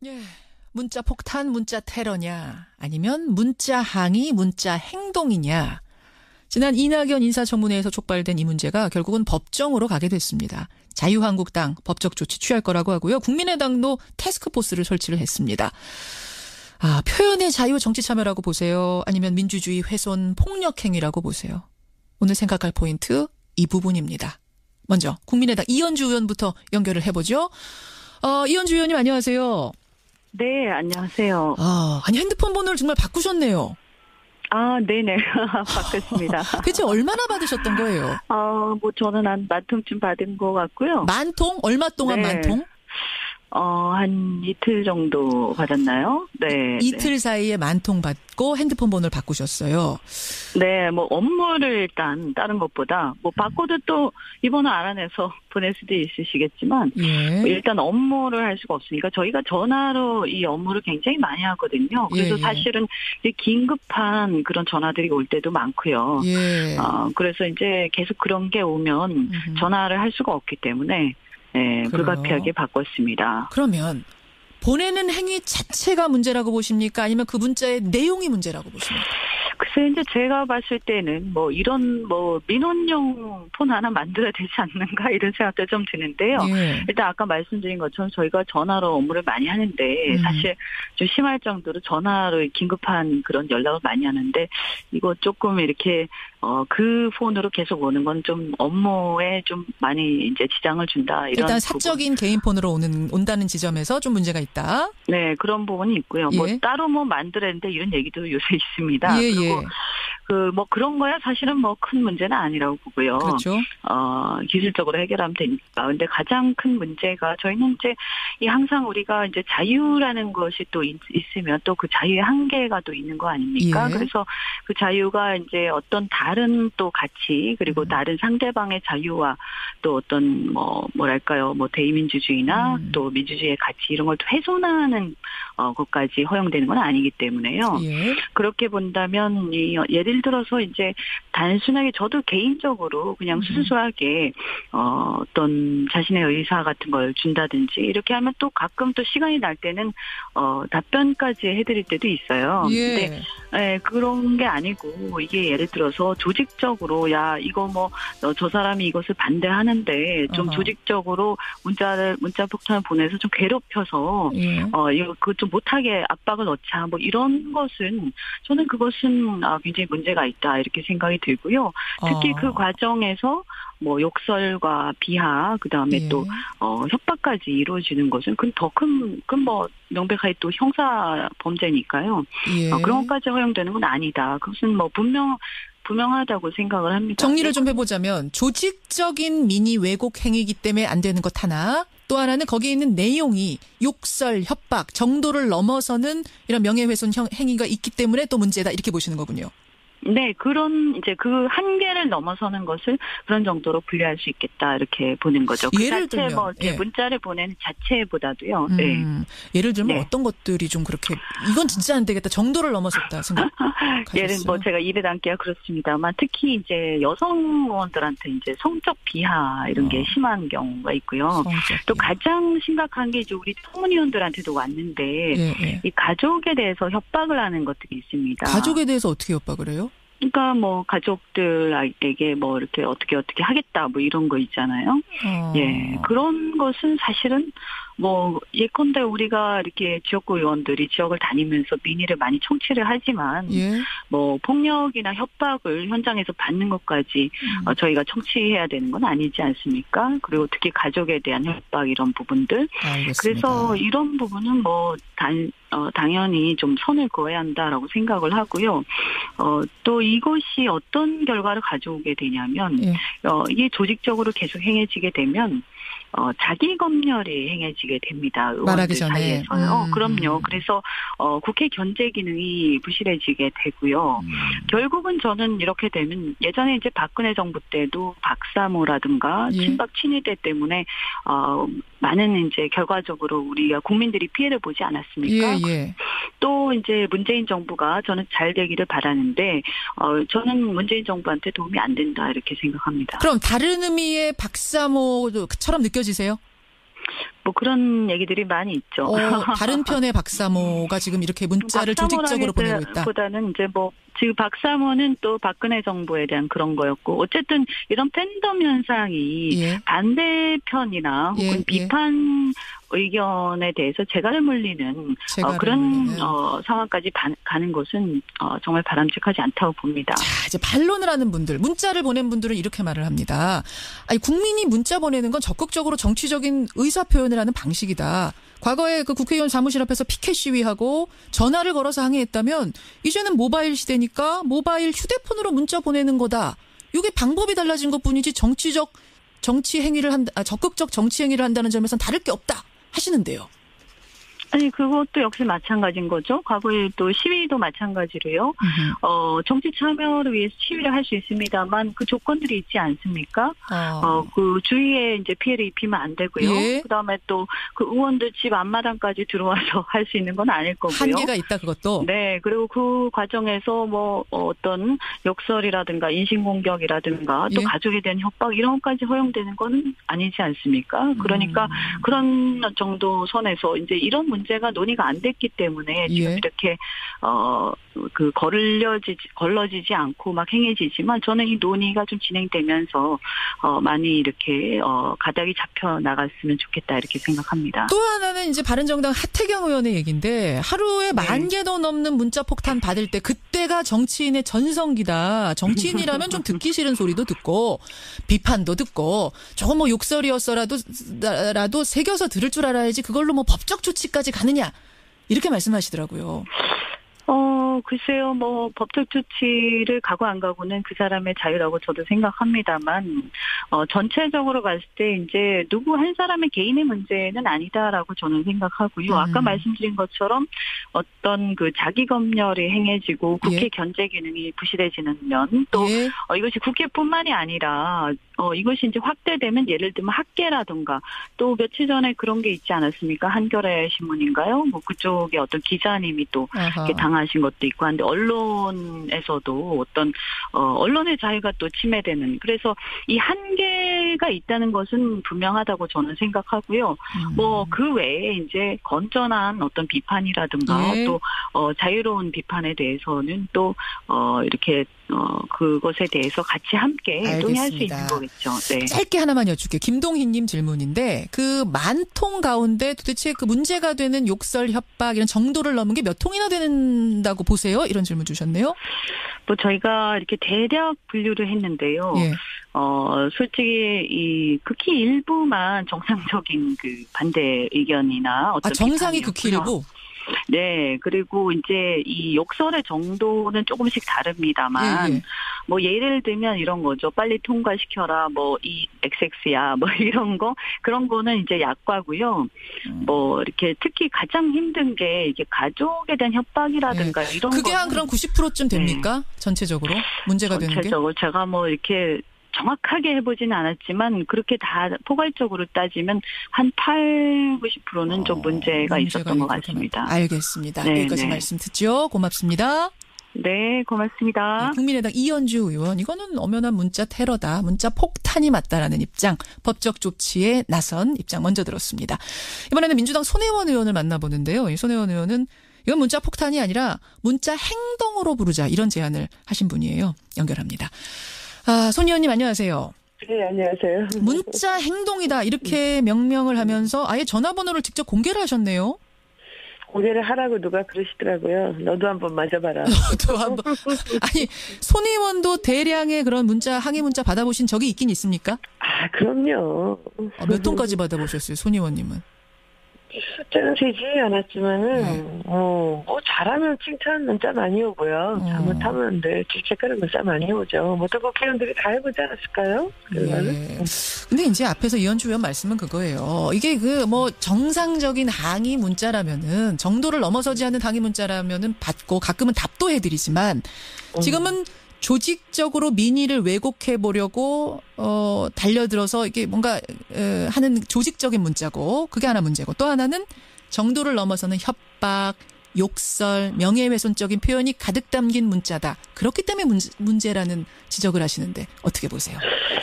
예. 문자 폭탄, 문자 테러냐, 아니면 문자 항의, 문자 행동이냐. 지난 이낙연 인사청문회에서 촉발된 이 문제가 결국은 법정으로 가게 됐습니다. 자유한국당 법적 조치 취할 거라고 하고요. 국민의당도 태스크포스를 설치를 했습니다. 표현의 자유 정치 참여라고 보세요? 아니면 민주주의 훼손 폭력 행위라고 보세요? 오늘 생각할 포인트 이 부분입니다. 먼저 국민의당 이현주 의원부터 연결을 해보죠. 이현주 의원님 안녕하세요. 네, 안녕하세요. 아니 핸드폰 번호를 정말 바꾸셨네요. 네네. 바꿨습니다. 대체 얼마나 받으셨던 거예요? 저는 한 10,000통쯤 받은 것 같고요. 10,000통? 얼마 동안 네. 10,000통? 한 이틀 정도 받았나요? 네. 이틀 사이에 10,000통 받고 핸드폰 번호를 바꾸셨어요. 네, 업무를 일단 다른 것보다, 바꿔도 또 이 번호 알아내서 보낼 수도 있으시겠지만, 예. 일단 업무를 할 수가 없으니까 저희가 전화로 이 업무를 굉장히 많이 하거든요. 그래서 예. 사실은 이제 긴급한 그런 전화들이 올 때도 많고요. 예. 그래서 이제 계속 그런 게 오면 전화를 할 수가 없기 때문에, 네, 불가피하게 바꿨습니다. 그러면 보내는 행위 자체가 문제라고 보십니까? 아니면 그 문자의 내용이 문제라고 보십니까? 글쎄, 이제 제가 봤을 때는 이런 민원용 폰 하나 만들어야 되지 않는가 이런 생각도 좀 드는데요. 예. 일단 아까 말씀드린 것처럼 저희가 전화로 업무를 많이 하는데 사실 좀 심할 정도로 전화로 긴급한 그런 연락을 많이 하는데 이거 조금 이렇게 그 폰으로 계속 오는 건 좀 업무에 좀 많이 이제 지장을 준다. 이런 일단 사적인 개인 폰으로 온다는 지점에서 좀 문제가 있다. 네, 그런 부분이 있고요. 예. 따로 만들었는데 이런 얘기도 요새 있습니다. 예, 그리고 예. 그런 거야 사실은 큰 문제는 아니라고 보고요. 그렇죠. 기술적으로 해결하면 되니까. 근데 가장 큰 문제가 저희는 이제 항상 우리가 이제 자유라는 것이 또 있으면 또 그 자유의 한계가 또 있는 거 아닙니까? 예. 그래서 그 자유가 이제 어떤 다른 또 가치 그리고 다른 상대방의 자유와 또 어떤 뭐랄까요 대의민주주의나 또 민주주의의 가치 이런 걸 또 훼손하는 것까지 허용되는 건 아니기 때문에요. 예. 그렇게 본다면 예를 들어서 이제 단순하게 저도 개인적으로 그냥 수수하게 어떤 자신의 의사 같은 걸 준다든지 이렇게 하면 또 가끔 또 시간이 날 때는 답변까지 해드릴 때도 있어요. 예. 근데 그런 게 아니고 이게 예를 들어서 조직적으로 야 이거 저 사람이 이것을 반대하는데 좀 조직적으로 문자 폭탄을 보내서 좀 괴롭혀서 예. 이거 그거 좀 못하게 압박을 넣자 이런 것은 저는 그것은 굉장히 문제가 있다 이렇게 생각이 들고요. 특히 그 과정에서 욕설과 비하 그다음에 예. 또 협박까지 이루어지는 것은 그건 더 큰 명백하게 또 형사 범죄니까요. 예. 그런 것까지 허용되는 건 아니다. 그것은 분명하다고 생각을 합니다. 정리를 좀 해보자면 조직적인 미니 왜곡 행위이기 때문에 안 되는 것 하나, 또 하나는 거기에 있는 내용이 욕설, 협박 정도를 넘어서는 이런 명예훼손 행위가 있기 때문에 또 문제다 이렇게 보시는 거군요. 네, 그런 이제 그 한계를 넘어서는 것을 그런 정도로 분류할 수 있겠다 이렇게 보는 거죠. 그 예를 자체 들면 예. 문자를 보내는 자체보다도요. 네. 예를 들면 네. 어떤 것들이 좀 그렇게 이건 진짜 안 되겠다 정도를 넘어섰다 생각하셨어요? 예를 제가 입에 담기가 그렇습니다만 특히 이제 여성 의원들한테 이제 성적 비하 이런 게 심한 경우가 있고요. 또 가장 심각한 게 이제 우리 청문위원들한테도 왔는데 예. 이 가족에 대해서 협박을 하는 것들이 있습니다. 가족에 대해서 어떻게 협박을 해요? 그러니까 가족들에게 이렇게 어떻게 하겠다 이런 거 있잖아요. 예. 그런 것은 사실은 예컨대 우리가 이렇게 지역구 의원들이 지역을 다니면서 민의를 많이 청취를 하지만 예. 폭력이나 협박을 현장에서 받는 것까지 저희가 청취해야 되는 건 아니지 않습니까? 그리고 특히 가족에 대한 협박 이런 부분들. 알겠습니다. 그래서 이런 부분은 당연히 좀 선을 그어야 한다라고 생각을 하고요. 또 이것이 어떤 결과를 가져오게 되냐면 예. 이게 조직적으로 계속 행해지게 되면 자기 검열이 행해지게 됩니다. 말하기 의원들 전에. 사이에서요. 그럼요. 그래서 국회 견제 기능이 부실해지게 되고요. 결국은 저는 이렇게 되면 예전에 이제 박근혜 정부 때도 박사모라든가 예. 친박 친위대 때문에 많은 이제 결과적으로 우리가 국민들이 피해를 보지 않았습니까? 예. 또 이제 문재인 정부가 저는 잘 되기를 바라는데 저는 문재인 정부한테 도움이 안 된다 이렇게 생각합니다. 그럼 다른 의미의 박사모처럼 느껴지세요? 뭐 그런 얘기들이 많이 있죠. 다른 편의 박사모가 지금 이렇게 문자를 조직적으로 보내고 있다. 보다는 이제 뭐 지금 박사모는 또 박근혜 정부에 대한 그런 거였고 어쨌든 이런 팬덤 현상이 예. 반대편이나 혹은 예. 비판 의견에 대해서 재갈을 물리는 그런 상황까지 가는 것은 정말 바람직하지 않다고 봅니다. 자, 이제 반론을 하는 분들, 문자를 보낸 분들은 이렇게 말을 합니다. 아니, 국민이 문자 보내는 건 적극적으로 정치적인 의사 표현을 하는 방식이다. 과거에 그 국회의원 사무실 앞에서 피켓 시위하고 전화를 걸어서 항의했다면 이제는 모바일 시대니까 모바일 휴대폰으로 문자 보내는 거다. 이게 방법이 달라진 것뿐이지 적극적 정치 행위를 한다는 점에서는 다를 게 없다 하시는데요. 아니 그것도 역시 마찬가지인 거죠. 과거에 또 시위도 마찬가지로요. 정치 참여를 위해서 시위를 할 수 있습니다만 그 조건들이 있지 않습니까? 그 주위에 이제 피해를 입히면 안 되고요. 예. 그다음에 또 그 의원들 집 앞마당까지 들어와서 할 수 있는 건 아닐 거고요. 한계가 있다 그것도. 네. 그리고 그 과정에서 뭐 어떤 욕설이라든가 인신공격이라든가 또 예. 가족에 대한 협박 이런 것까지 허용되는 건 아니지 않습니까? 그러니까 그런 정도 선에서 이제 이런 문제가 논의가 안 됐기 때문에 지금 예. 이렇게 걸러지지 않고 막 행해지지만 저는 이 논의가 좀 진행되면서 많이 이렇게 가닥이 잡혀 나갔으면 좋겠다 이렇게 생각합니다. 또 하나는 이제 바른정당 하태경 의원의 얘기인데 하루에 10,000개도 넘는 문자 폭탄 받을 때 그때가 정치인의 전성기다. 정치인이라면 좀 듣기 싫은 소리도 듣고 비판도 듣고 저거 뭐 욕설이었어라도 새겨서 들을 줄 알아야지 그걸로 뭐 법적 조치까지 가느냐 이렇게 말씀하시더라고요. 글쎄요, 뭐, 법적 조치를 가고 안 가고는 그 사람의 자유라고 저도 생각합니다만, 전체적으로 봤을 때 이제 누구 한 사람의 개인의 문제는 아니다라고 저는 생각하고요. 아까 말씀드린 것처럼 어떤 그 자기 검열이 행해지고 국회 예. 견제 기능이 부실해지는 면, 또 예. 이것이 국회뿐만이 아니라 이것이 이제 확대되면 예를 들면 학계라든가 또 며칠 전에 그런 게 있지 않았습니까? 한겨레 신문인가요? 뭐 그쪽에 어떤 기자님이 또 이렇게 당하신 것도 있고 한데 언론에서도 어떤 언론의 자유가 또 침해되는 그래서 이 한계가 있다는 것은 분명하다고 저는 생각하고요. 뭐 그 외에 이제 건전한 어떤 비판이라든가 예. 또 자유로운 비판에 대해서는 또 이렇게 그것에 대해서 같이 함께 논의할 수 있는 거겠죠. 네. 짧게 하나만 여쭐게요. 김동희님 질문인데 그 10,000통 가운데 도대체 그 문제가 되는 욕설, 협박 이런 정도를 넘은 게 몇 통이나 된다고 보세요? 이런 질문 주셨네요. 뭐 저희가 이렇게 대략 분류를 했는데요. 예. 솔직히 이 극히 일부만 정상적인 그 반대 의견이나 어떤 정상이 극히 일부. 네, 그리고 이제 이 욕설의 정도는 조금씩 다릅니다만, 예. 뭐 예를 들면 이런 거죠. 빨리 통과시켜라, 뭐 이 XX야, 뭐 이런 거 그런 거는 이제 약과고요. 뭐 이렇게 특히 가장 힘든 게 이게 가족에 대한 협박이라든가 예. 이런 그게 한 그럼 90%쯤 됩니까? 네. 전체적으로 문제가 되는 게? 전체적으로 제가 뭐 이렇게 정확하게 해보지는 않았지만 그렇게 다 포괄적으로 따지면 한 8, 90%는 좀 문제가 있었던 것 같습니다. 알겠습니다. 네, 여기까지 네. 말씀 듣죠. 고맙습니다. 네, 고맙습니다. 네, 국민의당 이현주 의원 이거는 엄연한 문자 테러다. 문자 폭탄이 맞다라는 입장. 법적 조치에 나선 입장 먼저 들었습니다. 이번에는 민주당 손혜원 의원을 만나보는데요. 이 손혜원 의원은 이건 문자 폭탄이 아니라 문자 행동으로 부르자 이런 제안을 하신 분이에요. 연결합니다. 손 의원님 안녕하세요. 네, 안녕하세요. 문자 행동이다 이렇게 명명을 하면서 아예 전화번호를 직접 공개를 하셨네요. 공개를 하라고 누가 그러시더라고요. 너도 한번 맞아봐라. 또 한번 아니 손 의원도 대량의 그런 문자 항의 문자 받아보신 적이 있긴 있습니까? 아, 그럼요. 몇 통까지 받아보셨어요, 손 의원님은? 숫자는 되지 않았지만은 뭐 잘하면 칭찬 문자 많이 오고요. 잘못하면 질책하는 문자 많이 오죠. 모든 국회의원들이 다 해보지 않았을까요? 네. 근데 이제 앞에서 이현주 의원 말씀은 그거예요. 이게 그 뭐 정상적인 항의 문자라면은 정도를 넘어서지 않는 항의 문자라면은 받고 가끔은 답도 해드리지만 지금은 조직적으로 민의를 왜곡해 보려고 달려들어서 이게 뭔가 하는 조직적인 문자고 그게 하나 문제고 또 하나는 정도를 넘어서는 협박, 욕설, 명예훼손적인 표현이 가득 담긴 문자다. 그렇기 때문에 문제라는 지적을 하시는데 어떻게 보세요?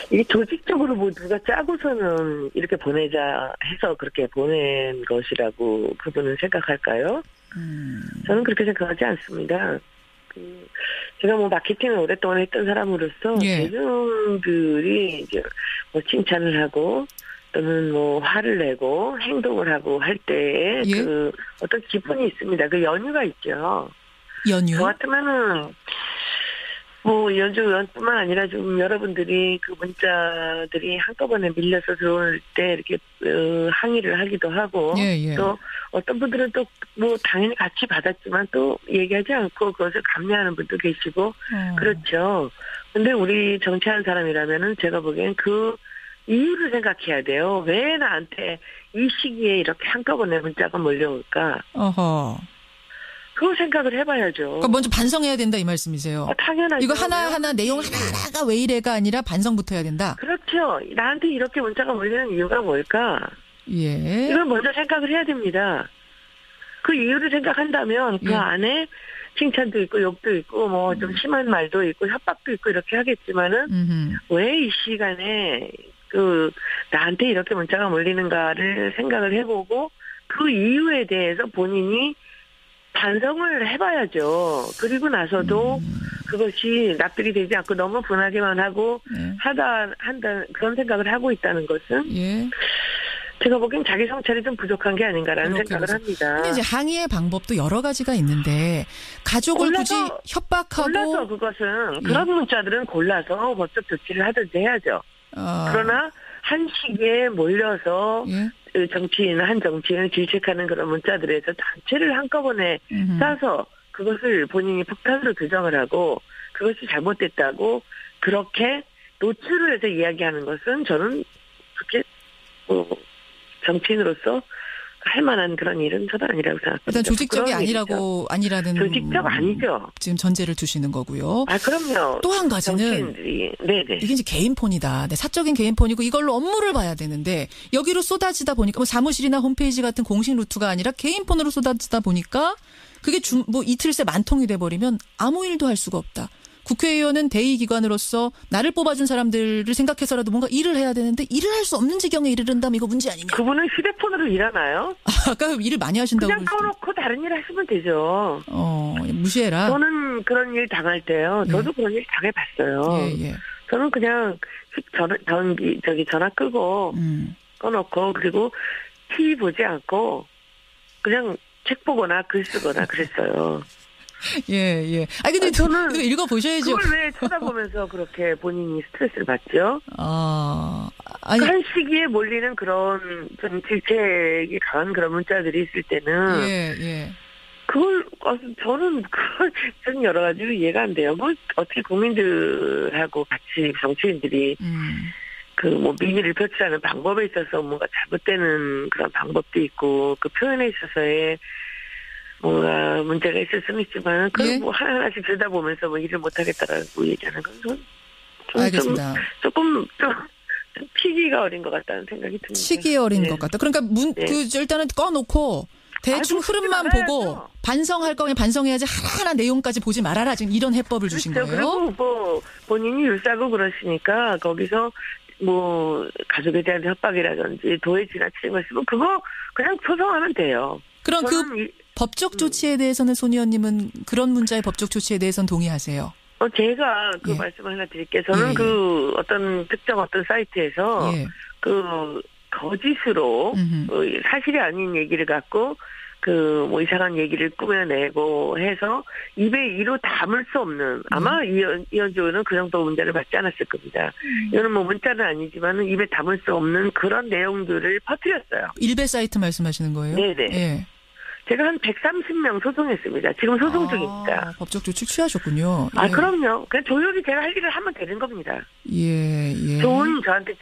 이게 조직적으로 뭐 누가 짜고서는 이렇게 보내자 해서 그렇게 보낸 것이라고 그분은 생각할까요? 저는 그렇게 생각하지 않습니다. 제가 뭐 마케팅을 오랫동안 했던 사람으로서 예. 대중들이 이제 뭐 칭찬을 하고 또는 뭐 화를 내고 행동을 하고 할 때에 예. 그 어떤 기분이 있습니다. 그 연유가 있죠. 연유. 저 같으면은 뭐 연주 의원뿐만 아니라 좀 여러분들이 그 문자들이 한꺼번에 밀려서 들어올 때 이렇게 항의를 하기도 하고 예, 예. 또 어떤 분들은 또 뭐 당연히 같이 받았지만 또 얘기하지 않고 그것을 감내하는 분도 계시고 그렇죠. 근데 우리 정치하는 사람이라면은 제가 보기엔 그 이유를 생각해야 돼요. 왜 나한테 이 시기에 이렇게 한꺼번에 문자가 몰려올까? 어허. 그걸 생각을 해봐야죠. 그러니까 먼저 반성해야 된다 이 말씀이세요. 당연하죠. 이거 하나하나 내용 하나하나가 왜 이래가 아니라 반성부터 해야 된다. 그렇죠. 나한테 이렇게 문자가 몰리는 이유가 뭘까? 예. 이걸 먼저 생각을 해야 됩니다. 그 이유를 생각한다면 그 예. 안에 칭찬도 있고 욕도 있고 뭐 좀 심한 말도 있고 협박도 있고 이렇게 하겠지만은 왜 이 시간에 그 나한테 이렇게 문자가 몰리는가를 생각을 해보고 그 이유에 대해서 본인이 반성을 해봐야죠. 그리고 나서도 그것이 납득이 되지 않고 너무 분하게만 하고 한다 그런 생각을 하고 있다는 것은 예. 제가 보기엔 자기 성찰이 좀 부족한 게 아닌가라는 생각을 그렇게 합니다. 근데 이제 항의의 방법도 여러 가지가 있는데 가족을 굳이 협박하고 골라서 그것은 그런 문자들은 골라서 법적 조치를 하든지 해야죠. 그러나 한 시기에 몰려서 예. 한 정치인을 질책하는 그런 문자들에서 전체를 한꺼번에 싸서 그것을 본인이 폭탄으로 규정을 하고 그것이 잘못됐다고 그렇게 노출을 해서 이야기하는 것은 저는 그렇게 정치인으로서 할 만한 그런 일은 저도 아니라고 생각합니다. 일단 조직적이 아니라는 조직적 아니죠. 지금 전제를 두시는 거고요. 그럼요. 또 한 가지는 정치인들이 네네. 이게 이제 개인폰이다. 네, 사적인 개인폰이고 이걸로 업무를 봐야 되는데 여기로 쏟아지다 보니까 뭐 사무실이나 홈페이지 같은 공식 루트가 아니라 개인폰으로 쏟아지다 보니까 그게 뭐 이틀 새 만통이 돼버리면 아무 일도 할 수가 없다. 국회의원은 대의기관으로서 나를 뽑아준 사람들을 생각해서라도 뭔가 일을 해야 되는데 일을 할 수 없는 지경에 이르른다면 이거 문제 아니냐. 그분은 휴대폰으로 일하나요? 아까 일을 많이 하신다고. 그냥 꺼놓고 다른 일 하시면 되죠. 무시해라. 저는 그런 일 당할 때요. 저도 그런 일 당해봤어요. 예. 저는 그냥 전화 끄고 꺼놓고 그리고 TV 보지 않고 그냥 책 보거나 글 쓰거나 그랬어요. 예. 근데 저는 이거 읽어보셔야죠. 그걸 왜 쳐다보면서 그렇게 본인이 스트레스를 받죠? 아니. 한 시기에 몰리는 그런 좀 질책이 강한 그런 문자들이 있을 때는. 예. 저는 여러 가지로 이해가 안 돼요. 뭐, 어떻게 국민들하고 같이 정치인들이. 비밀을 표출하는 방법에 있어서 뭔가 잘못되는 그런 방법도 있고, 그 표현에 있어서의 뭔가 문제가 있을 수는 있지만 그걸 뭐 하나하나씩 들여다보면서 뭐 일을 못하겠다라고 얘기하는 건 알겠습니다. 조금 치기가 어린 것 같다는 생각이 듭니다. 치기 어린 것 같다. 그러니까 일단은 꺼놓고 대충 흐름만 보고 반성할 거면 반성해야지 하나하나 내용까지 보지 말아라. 지금 이런 해법을 주신 거예요. 그리고 뭐 본인이 율사고 그러시니까 거기서 뭐 가족에 대한 협박이라든지 도에 지나치는 거 있으면 그거 그냥 소송하면 돼요. 그럼 법적 조치에 대해서는 손 의원님은 그런 문자의 법적 조치에 대해서는 동의하세요? 제가 말씀을 하나 드릴게요. 저는 어떤 특정 사이트에서 거짓으로 사실이 아닌 얘기를 갖고 뭐 이상한 얘기를 꾸며내고 해서 입에 이로 담을 수 없는 아마 이현주 의원은 그 정도 문제를 받지 않았을 겁니다. 이거는 뭐 문자는 아니지만 입에 담을 수 없는 그런 내용들을 퍼뜨렸어요. 일베 사이트 말씀하시는 거예요? 네네. 예. 제가 한 130명 소송했습니다. 지금 소송 중입니다. 법적 조치 취하셨군요. 예. 그럼요. 그냥 조용히 제가 할 일을 하면 되는 겁니다. 예. 좋은 저한테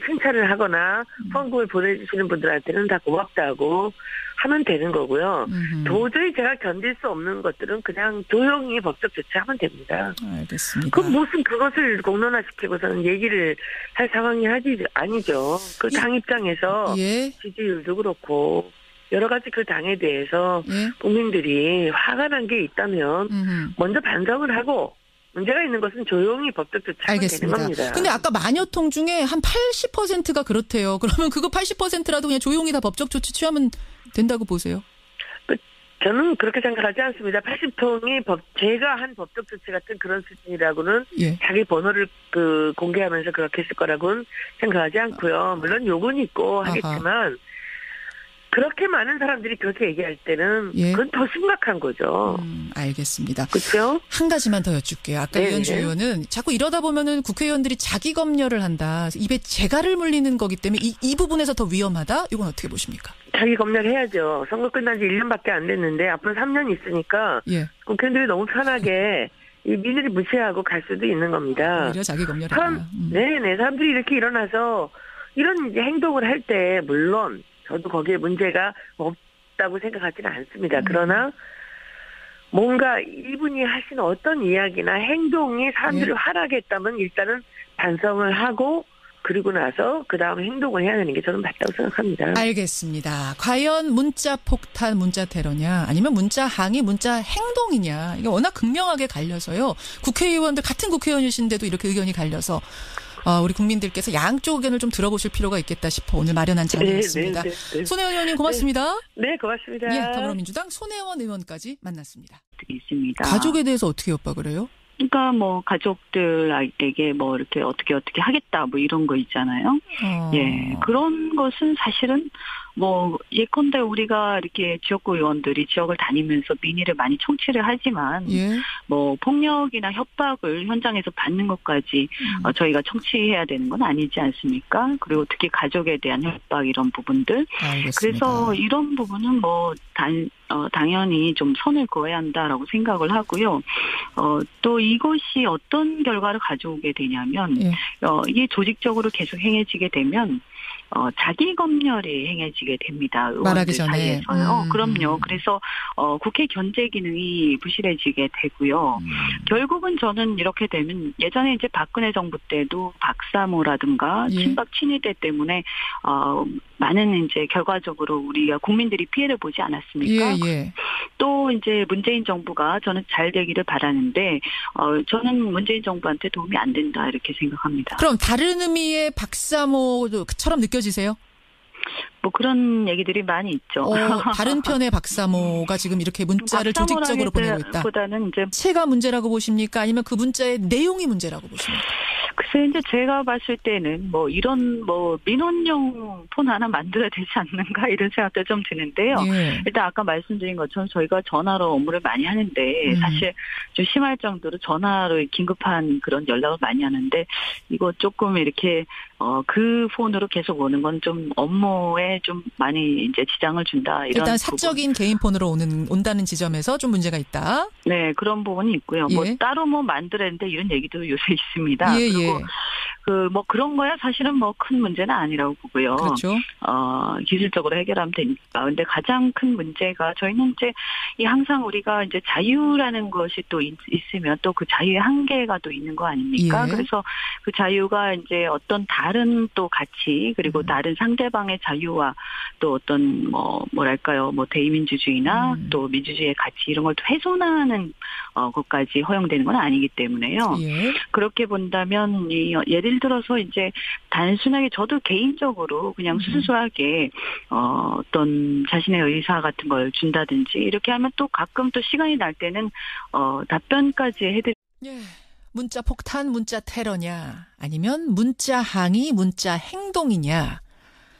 칭찬을 하거나 후원금을 보내주시는 분들한테는 다 고맙다고 하면 되는 거고요. 도저히 제가 견딜 수 없는 것들은 그냥 조용히 법적 조치하면 됩니다. 알겠습니다. 그것을 공론화시키고서는 얘기를 할 상황이 아니죠. 그 당 입장에서 지지율도 그렇고 여러 가지 그 당에 대해서 국민들이 화가 난 게 있다면 먼저 반성을 하고 문제가 있는 것은 조용히 법적 조치하면 되는 겁니다. 근데 아까 마녀통 중에 한 80%가 그렇대요. 그러면 그거 80%라도 그냥 조용히 다 법적 조치 취하면 된다고 보세요? 저는 그렇게 생각하지 않습니다. 80통이 제가 한 법적 조치 같은 그런 수준이라고는 자기 번호를 공개하면서 그렇게 했을 거라고는 생각하지 않고요. 물론 욕은 있고 하겠지만 그렇게 많은 사람들이 그렇게 얘기할 때는 그건 더 심각한 거죠. 알겠습니다. 그렇죠? 한 가지만 더 여쭙게요. 아까 이현주 의원은 자꾸 이러다 보면은 국회의원들이 자기 검열을 한다. 입에 재갈을 물리는 거기 때문에 이 부분에서 더 위험하다? 이건 어떻게 보십니까? 자기 검열해야죠. 선거 끝난 지 1년밖에 안 됐는데 앞으로 3년 있으니까 국회의원들이 너무 편하게 이 민의를 무시하고 갈 수도 있는 겁니다. 오히려 자기 검열이다. 네네. 사람들이 이렇게 일어나서 이런 이제 행동을 할 때 물론 저도 거기에 문제가 없다고 생각하지는 않습니다. 그러나 뭔가 이분이 하신 어떤 이야기나 행동이 사람들을 화나게 했다면 일단은 반성을 하고 그리고 나서 그 다음에 행동을 해야 되는 게 저는 맞다고 생각합니다. 알겠습니다. 과연 문자 폭탄, 문자 테러냐 아니면 문자 항의, 문자 행동이냐. 이게 워낙 극명하게 갈려서요. 국회의원들 같은 국회의원이신데도 이렇게 의견이 갈려서 우리 국민들께서 양쪽 의견을 좀 들어보실 필요가 있겠다 싶어 오늘 마련한 자리였습니다. 손혜원 의원님 고맙습니다. 네, 고맙습니다. 더불어민주당 손혜원 의원까지 만났습니다. 있습니다. 가족에 대해서 어떻게 협박을 해요? 그러니까 뭐 가족들에게 뭐 이렇게 어떻게 하겠다 뭐 이런 거 있잖아요. 그런 것은 사실은 뭐 예컨대 우리가 이렇게 지역구 의원들이 지역을 다니면서 민의를 많이 청취를 하지만 뭐 폭력이나 협박을 현장에서 받는 것까지 저희가 청취해야 되는 건 아니지 않습니까? 그리고 특히 가족에 대한 협박 이런 부분들. 알겠습니다. 그래서 이런 부분은 뭐 당연히 좀 선을 그어야 한다라고 생각을 하고요. 또 이것이 어떤 결과를 가져오게 되냐면 이게 조직적으로 계속 행해지게 되면 자기 검열이 행해지게 됩니다. 말하기 전에. 사이에서요. 그럼요. 그래서 국회 견제 기능이 부실해지게 되고요. 결국은 저는 이렇게 되면 예전에 이제 박근혜 정부 때도 박사모라든가 친박 친위대 때문에 많은 이제 결과적으로 우리가 국민들이 피해를 보지 않았습니까? 또 이제 문재인 정부가 저는 잘 되기를 바라는데 저는 문재인 정부한테 도움이 안 된다 이렇게 생각합니다. 그럼 다른 의미의 박사모처럼 느껴지세요? 뭐 그런 얘기들이 많이 있죠. 다른 편의 박사모가 지금 이렇게 문자를 조직적으로 보내고 있다. 보다는 이제 체가 문제라고 보십니까? 아니면 그 문자의 내용이 문제라고 보십니까? 글쎄 이제 제가 봤을 때는 뭐 이런 뭐 민원용 폰 하나 만들어야 되지 않는가 이런 생각도 좀 드는데요. 일단 아까 말씀드린 것처럼 저희가 전화로 업무를 많이 하는데 사실 좀 심할 정도로 전화로 긴급한 그런 연락을 많이 하는데 이거 조금 이렇게 그 폰으로 계속 오는 건 좀 업무에 좀 많이 이제 지장을 준다. 이런 일단 사적인 개인 폰으로 온다는 지점에서 좀 문제가 있다. 네, 그런 부분이 있고요. 뭐 따로 뭐 만들었는데 이런 얘기도 요새 있습니다. 그리고 뭐 그런 거야 사실은 뭐 큰 문제는 아니라고 보고요. 그렇죠. 기술적으로 해결하면 되니까. 근데 가장 큰 문제가 저희는 이제 항상 우리가 이제 자유라는 것이 또 있으면 또 그 자유의 한계가 또 있는 거 아닙니까? 그래서 그 자유가 이제 어떤 다른 또 가치 그리고 다른 상대방의 자유와 또 어떤 뭐랄까요 뭐 대의민주주의나 또 민주주의의 가치 이런 걸 또 훼손하는 것까지 허용되는 건 아니기 때문에요. 그렇게 본다면 예를 들어서 이제 단순하게 저도 개인적으로 그냥 수수하게 어떤 자신의 의사 같은 걸 준다든지 이렇게 하면 또 가끔 또 시간이 날 때는 답변까지 해드리. 문자 폭탄, 문자 테러냐 아니면 문자 항의, 문자 행동이냐.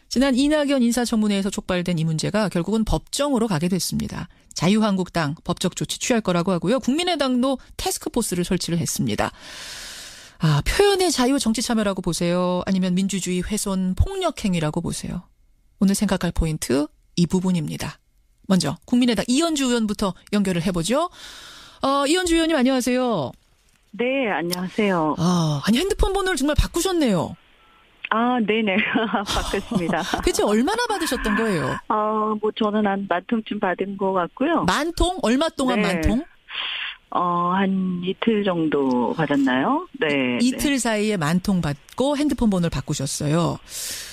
지난 이낙연 인사청문회에서 촉발된 이 문제가 결국은 법정으로 가게 됐습니다. 자유한국당 법적 조치 취할 거라고 하고요. 국민의당도 태스크포스를 설치를 했습니다. 표현의 자유 정치 참여라고 보세요? 아니면 민주주의 훼손 폭력 행위라고 보세요? 오늘 생각할 포인트 이 부분입니다. 먼저 국민의당 이현주 의원부터 연결을 해보죠. 이현주 의원님 안녕하세요. 네, 안녕하세요. 아니 핸드폰 번호를 정말 바꾸셨네요. 네네. 바꿨습니다. 대체 얼마나 받으셨던 거예요? 뭐 저는 한 10,000통쯤 받은 것 같고요. 10,000통? 얼마 동안 10,000통? 한 이틀 정도 받았나요? 네. 이틀 사이에 10통 받고 핸드폰 번호를 바꾸셨어요.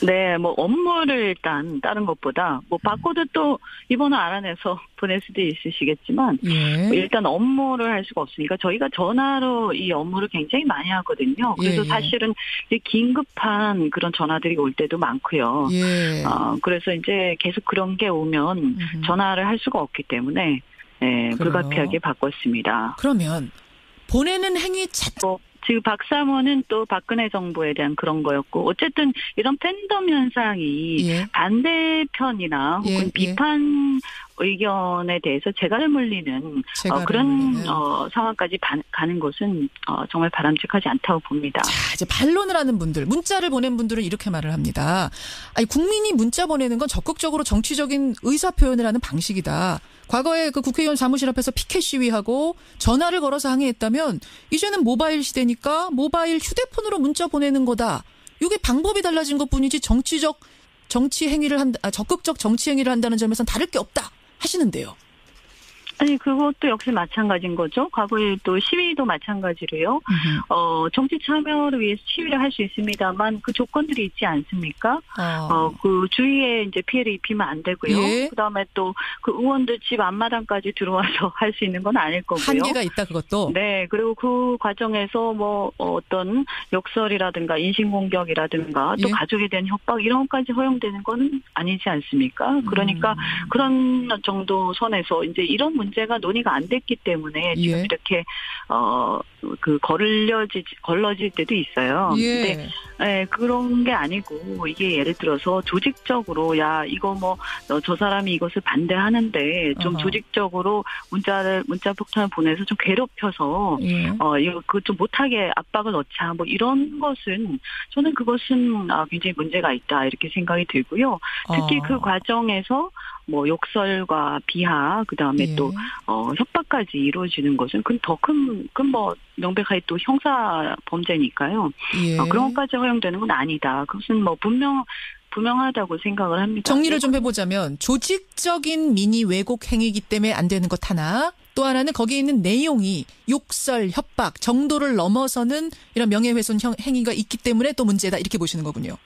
네, 뭐 업무를 일단 다른 것보다 뭐 바꿔도 또 이 번호 알아내서 보낼 수도 있으시겠지만 예. 일단 업무를 할 수가 없으니까 저희가 전화로 이 업무를 굉장히 많이 하거든요. 그래서 예. 사실은 이제 긴급한 그런 전화들이 올 때도 많고요. 예. 그래서 이제 계속 그런 게 오면 전화를 할 수가 없기 때문에 네, 불가피하게 바꿨습니다. 그러면 보내는 행위 자체 지금 박사모는 또 박근혜 정부에 대한 그런 거였고 어쨌든 이런 팬덤 현상이 예. 반대편이나 혹은 비판 의견에 대해서 재갈을 물리는 그런 상황까지 가는 것은 정말 바람직하지 않다고 봅니다. 자, 이제 반론을 하는 분들, 문자를 보낸 분들은 이렇게 말을 합니다. 아니, 국민이 문자 보내는 건 적극적으로 정치적인 의사 표현을 하는 방식이다. 과거에 그 국회의원 사무실 앞에서 피켓 시위하고 전화를 걸어서 항의했다면 이제는 모바일 시대니까 모바일 휴대폰으로 문자 보내는 거다. 이게 방법이 달라진 것뿐이지 적극적 정치 행위를 한다는 점에서는 다를 게 없다 하시는데요. 아니 그것도 역시 마찬가지인 거죠. 과거에 또 시위도 마찬가지로요. 정치 참여를 위해서 시위를 할 수 있습니다만 그 조건들이 있지 않습니까? 그 주위에 이제 피해를 입히면 안 되고요. 예. 그다음에 또 그 의원들 집 앞마당까지 들어와서 할 수 있는 건 아닐 거고요. 한계가 있다 그것도. 네. 그리고 그 과정에서 뭐 어떤 욕설이라든가 인신공격이라든가 또 가족에 대한 협박 이런 것까지 허용되는 건 아니지 않습니까? 그러니까 그런 정도 선에서 이제 이런 문제가 논의가 안 됐기 때문에 지금 이렇게 걸러질 때도 있어요. 근데 그런 게 아니고 이게 예를 들어서 조직적으로 야 이거 뭐 저 사람이 이것을 반대하는데 좀 조직적으로 문자 폭탄을 보내서 좀 괴롭혀서 이거 그거 좀 못하게 압박을 넣자 뭐 이런 것은 저는 그것은 굉장히 문제가 있다 이렇게 생각이 들고요. 특히 그 과정에서 뭐 욕설과 비하 그다음에 또 협박까지 이루어지는 것은 그건 더 큰 뭐 명백하게 또 형사 범죄니까요. 그런 것까지 허용되는 건 아니다. 그것은 뭐 분명하다고 생각을 합니다. 정리를 좀 해보자면 조직적인 민의 왜곡 행위이기 때문에 안 되는 것 하나. 또 하나는 거기에 있는 내용이 욕설, 협박 정도를 넘어서는 이런 명예훼손 행위가 있기 때문에 또 문제다 이렇게 보시는 거군요.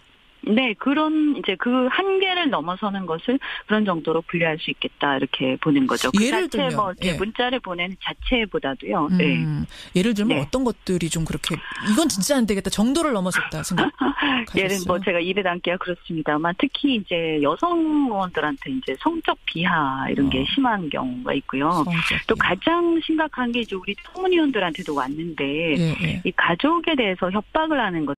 네, 그런 이제 그 한계를 넘어서는 것을 그런 정도로 분류할 수 있겠다 이렇게 보는 거죠. 그 예를 자체 들면 뭐 문자를 보내는 자체보다도요. 네. 예를 들면 어떤 것들이 좀 그렇게 이건 진짜 안 되겠다 정도를 넘어섰다 생각하셨어요? 예를 뭐 제가 입에 담기가 그렇습니다만 특히 이제 여성 의원들한테 이제 성적 비하 이런 게 심한 경우가 있고요. 또 가장 심각한 게 이제 우리 청문위원들한테도 왔는데 이 가족에 대해서 협박을 하는 것.